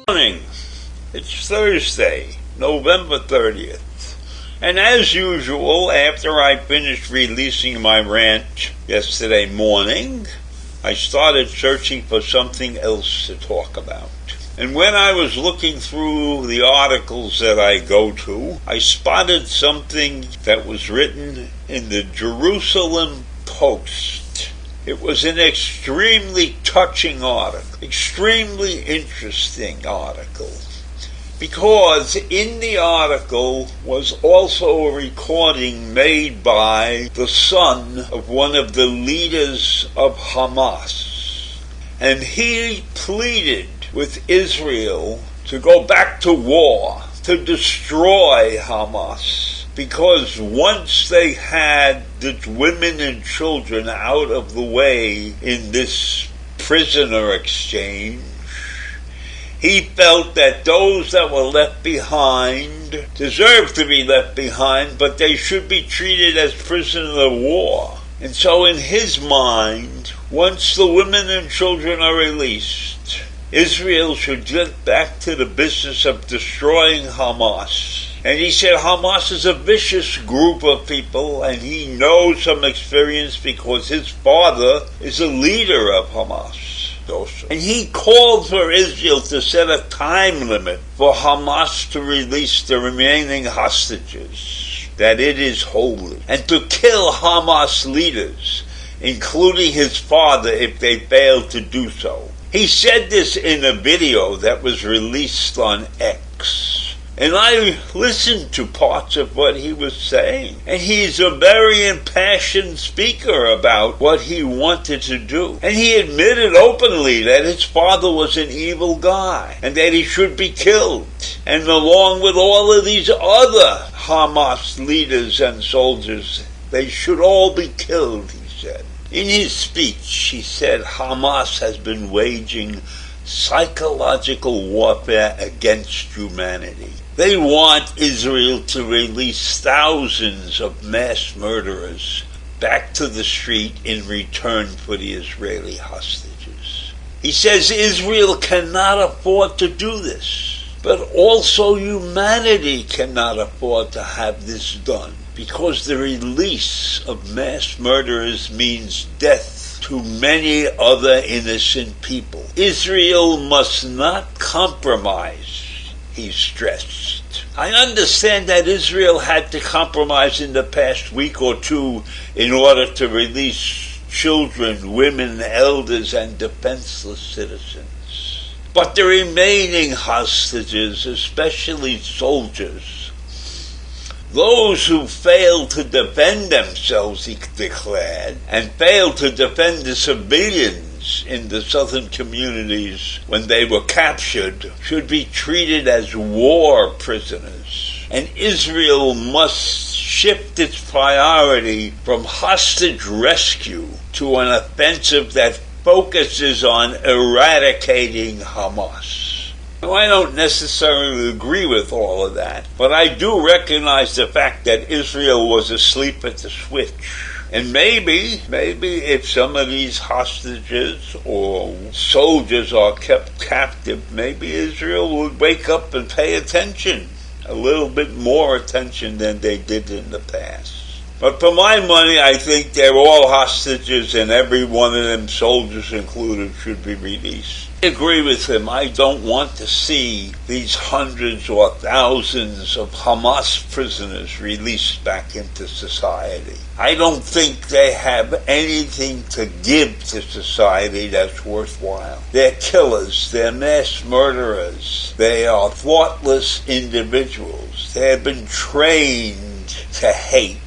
Morning. It's Thursday, November 30th. And as usual, after I finished releasing my rant yesterday morning, I started searching for something else to talk about. And when I was looking through the articles that I go to, I spotted something that was written in the Jerusalem Post. It was an extremely touching article, extremely interesting article, because in the article was also a recording made by the son of one of the leaders of Hamas. And he pleaded with Israel to go back to war, to destroy Hamas. Because once they had the women and children out of the way in this prisoner exchange, he felt that those that were left behind deserved to be left behind, but they should be treated as prisoners of war. And so in his mind, once the women and children are released, Israel should get back to the business of destroying Hamas. And he said Hamas is a vicious group of people, and he knows some experience because his father is a leader of Hamas also. And he called for Israel to set a time limit for Hamas to release the remaining hostages, that it is holy, and to kill Hamas leaders, including his father, if they fail to do so. He said this in a video that was released on X. And I listened to parts of what he was saying. And he's a very impassioned speaker about what he wanted to do. And he admitted openly that his father was an evil guy and that he should be killed. And along with all of these other Hamas leaders and soldiers, they should all be killed, he said. In his speech, he said Hamas has been waging psychological warfare against humanity. They want Israel to release thousands of mass murderers back to the street in return for the Israeli hostages. He says Israel cannot afford to do this, but also humanity cannot afford to have this done, because the release of mass murderers means death to many other innocent people. Israel must not compromise, he stressed. I understand that Israel had to compromise in the past week or two in order to release children, women, elders, and defenseless citizens. But the remaining hostages, especially soldiers, those who failed to defend themselves, he declared, and failed to defend the civilians in the southern communities when they were captured, should be treated as war prisoners. And Israel must shift its priority from hostage rescue to an offensive that focuses on eradicating Hamas. Now, I don't necessarily agree with all of that, but I do recognize the fact that Israel was asleep at the switch. And maybe if some of these hostages or soldiers are kept captive, maybe Israel would wake up and pay attention, a little bit more attention than they did in the past. But for my money, I think they're all hostages, and every one of them, soldiers included, should be released. I agree with him. I don't want to see these hundreds or thousands of Hamas prisoners released back into society. I don't think they have anything to give to society that's worthwhile. They're killers. They're mass murderers. They are thoughtless individuals. They have been trained to hate.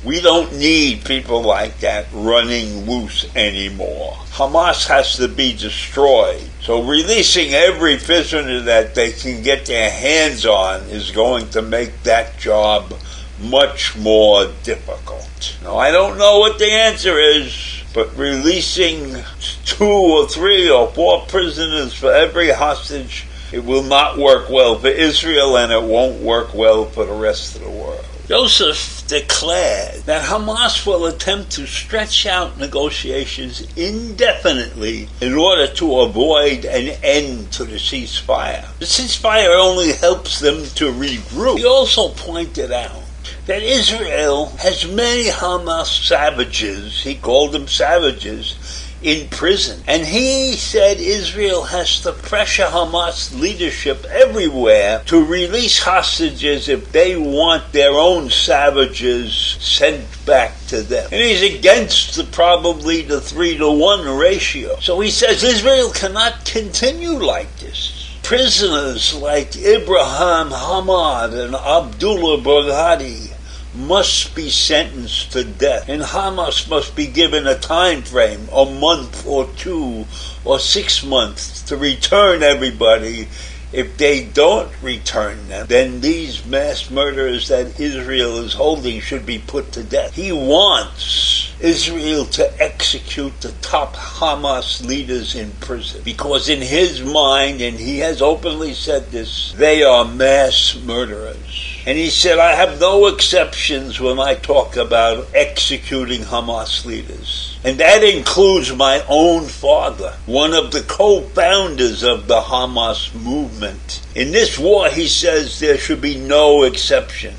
We don't need people like that running loose anymore. Hamas has to be destroyed. So releasing every prisoner that they can get their hands on is going to make that job much more difficult. Now, I don't know what the answer is, but releasing 2 or 3 or 4 prisoners for every hostage, it will not work well for Israel, and it won't work well for the rest of the world. Joseph declared that Hamas will attempt to stretch out negotiations indefinitely in order to avoid an end to the ceasefire. The ceasefire only helps them to regroup. He also pointed out that Israel has many Hamas savages, he called them savages, in prison. And he said Israel has to pressure Hamas leadership everywhere to release hostages if they want their own savages sent back to them. And he's against probably the 3-to-1 ratio. So he says Israel cannot continue like this. Prisoners like Ibrahim Hamad and Abdullah Baghati must be sentenced to death, and Hamas must be given a time frame, a month or 2 or 6 months, to return everybody. If they don't return them, then these mass murderers that Israel is holding should be put to death. He wants Israel to execute the top Hamas leaders in prison, because in his mind, and he has openly said this, they are mass murderers. And he said, I have no exceptions when I talk about executing Hamas leaders. And that includes my own father, one of the co-founders of the Hamas movement. In this war, he says, there should be no exceptions.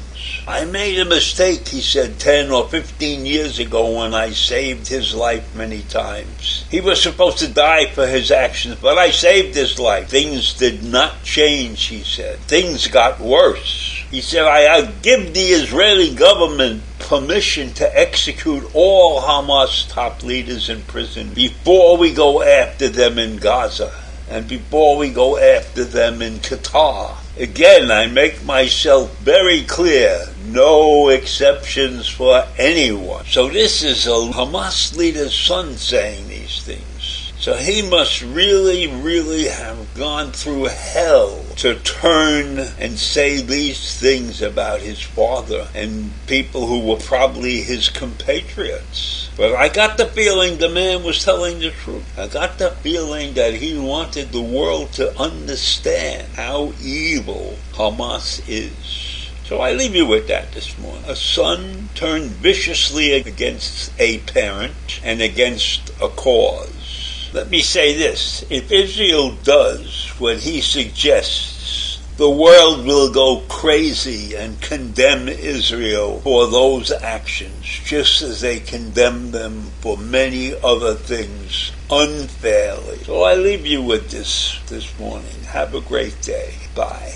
I made a mistake, he said, 10 or 15 years ago when I saved his life many times. He was supposed to die for his actions, but I saved his life. Things did not change, he said. Things got worse. He said, I give the Israeli government permission to execute all Hamas top leaders in prison before we go after them in Gaza and before we go after them in Qatar. Again, I make myself very clear, no exceptions for anyone. So this is a Hamas leader's son saying these things. So he must really, really have gone through hell to turn and say these things about his father and people who were probably his compatriots. But I got the feeling the man was telling the truth. I got the feeling that he wanted the world to understand how evil Hamas is. So I leave you with that this morning. A son turned viciously against a parent and against a cause. Let me say this, if Israel does what he suggests, the world will go crazy and condemn Israel for those actions, just as they condemn them for many other things unfairly. So I leave you with this morning. Have a great day. Bye.